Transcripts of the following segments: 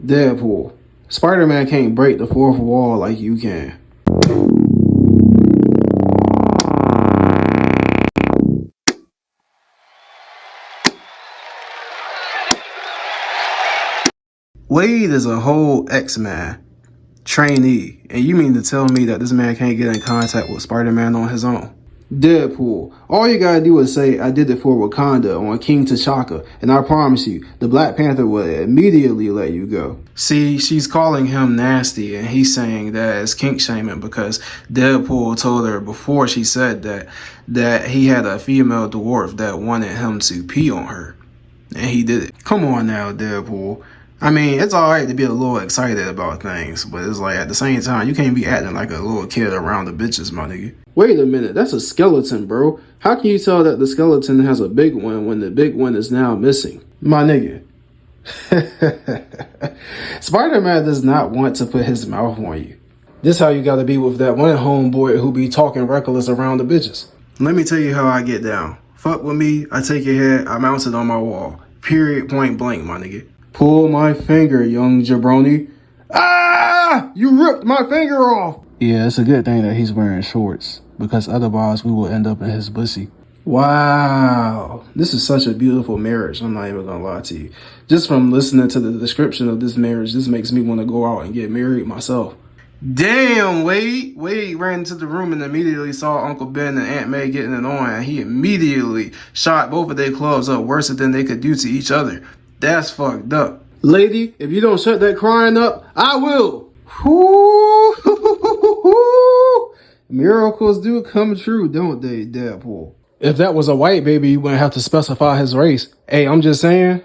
Deadpool. Spider-Man can't break the fourth wall like you can. Wade is a whole X-Man. Trainee. And you mean to tell me that this man can't get in contact with Spider-Man on his own? Deadpool. All you gotta do is say, I did it for Wakanda on King T'Chaka, and I promise you, the Black Panther will immediately let you go. See, she's calling him nasty, and he's saying that it's kink shaming because Deadpool told her before she said that he had a female dwarf that wanted him to pee on her. And he did it. Come on now, Deadpool. I mean, it's alright to be a little excited about things, but it's like at the same time, you can't be acting like a little kid around the bitches, my nigga. Wait a minute, that's a skeleton, bro. How can you tell that the skeleton has a big one when the big one is now missing? My nigga. Spider-Man does not want to put his mouth on you. This how you gotta be with that one homeboy who be talking reckless around the bitches. Let me tell you how I get down. Fuck with me, I take your head, I mount it on my wall. Period, point blank, my nigga. Pull my finger, young jabroni. Ah! You ripped my finger off! Yeah, it's a good thing that he's wearing shorts, because otherwise we will end up in his pussy. Wow. This is such a beautiful marriage, I'm not even gonna lie to you. Just from listening to the description of this marriage, this makes me want to go out and get married myself. Damn, Wade. Wade ran into the room and immediately saw Uncle Ben and Aunt May getting it on, and he immediately shot both of their clubs up worse than they could do to each other. That's fucked up. Lady, if you don't shut that crying up, I will. Miracles do come true, don't they, Deadpool? If that was a white baby, you wouldn't have to specify his race. Hey, I'm just saying.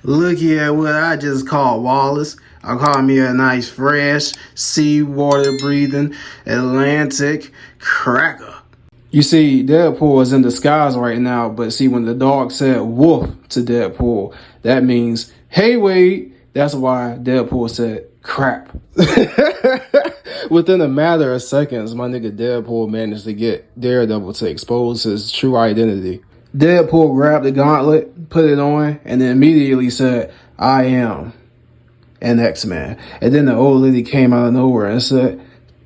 Looky at what I just called Wallace. I call me a nice, fresh, seawater breathing, Atlantic cracker. You see, Deadpool is in disguise right now, but see, when the dog said woof to Deadpool, that means, hey, Wade. That's why Deadpool said crap. Within a matter of seconds, my nigga Deadpool managed to get Daredevil to expose his true identity. Deadpool grabbed the gauntlet, put it on, and then immediately said, I am an X-Man. And then the old lady came out of nowhere and said,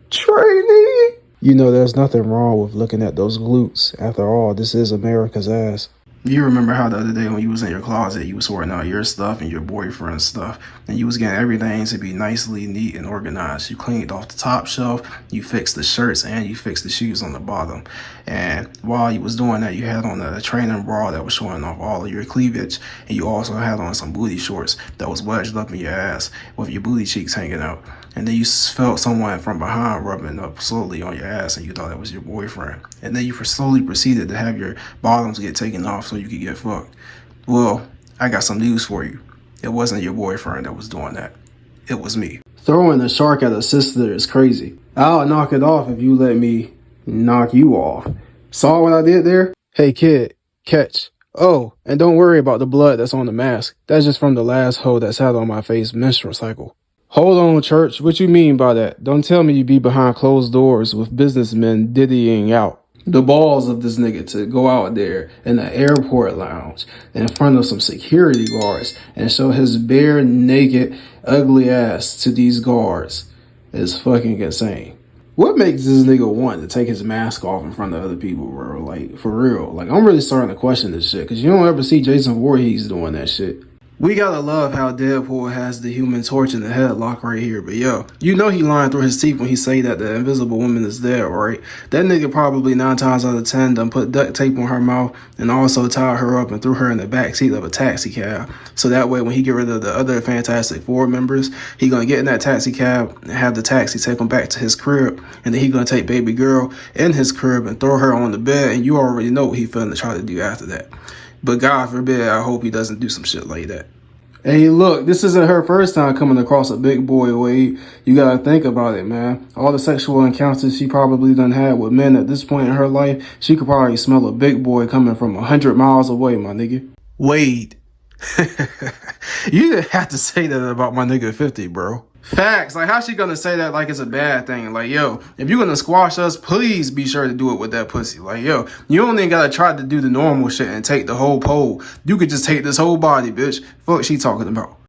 trainee. You know, there's nothing wrong with looking at those glutes. After all, this is America's ass. You remember how the other day when you was in your closet, you was sorting out your stuff and your boyfriend's stuff, and you was getting everything to be nicely neat and organized. You cleaned off the top shelf, you fixed the shirts, and you fixed the shoes on the bottom. And while you was doing that, you had on a training bra that was showing off all of your cleavage, and you also had on some booty shorts that was wedged up in your ass with your booty cheeks hanging out. And then you felt someone from behind rubbing up slowly on your ass, and you thought that was your boyfriend. And then you slowly proceeded to have your bottoms get taken off so you could get fucked. Well, I got some news for you. It wasn't your boyfriend that was doing that. It was me. Throwing a shark at a sister is crazy. I'll knock it off if you let me knock you off. Saw what I did there? Hey kid, catch. Oh, and don't worry about the blood that's on the mask. That's just from the last hoe that sat on my face menstrual cycle. Hold on, church. What you mean by that? Don't tell me you be behind closed doors with businessmen diddying out. The balls of this nigga to go out there in the airport lounge in front of some security guards and show his bare naked, ugly ass to these guards is fucking insane. What makes this nigga want to take his mask off in front of other people, bro? Like, for real. Like, I'm really starting to question this shit because you don't ever see Jason Voorhees doing that shit. We gotta love how Deadpool has the Human Torch in the headlock right here. But yo, you know he lying through his teeth when he say that the invisible woman is there, right? That nigga probably 9 times out of 10 done put duct tape on her mouth and also tied her up and threw her in the back seat of a taxi cab. So that way when he get rid of the other Fantastic Four members, he gonna get in that taxi cab and have the taxi take him back to his crib. And then he gonna take baby girl in his crib and throw her on the bed. And you already know what he finna try to do after that. But God forbid, I hope he doesn't do some shit like that. Hey, look, this isn't her first time coming across a big boy, Wade. You gotta think about it, man. All the sexual encounters she probably done had with men at this point in her life, she could probably smell a big boy coming from 100 miles away, my nigga. Wade. You didn't have to say that about my nigga 50, bro. Facts. Like, how's she gonna say that like it's a bad thing? Like, yo, if you're gonna squash us, please be sure to do it with that pussy. Like, yo, you only gotta try to do the normal shit and take the whole pole. You could just take this whole body, bitch. Fuck she talking about.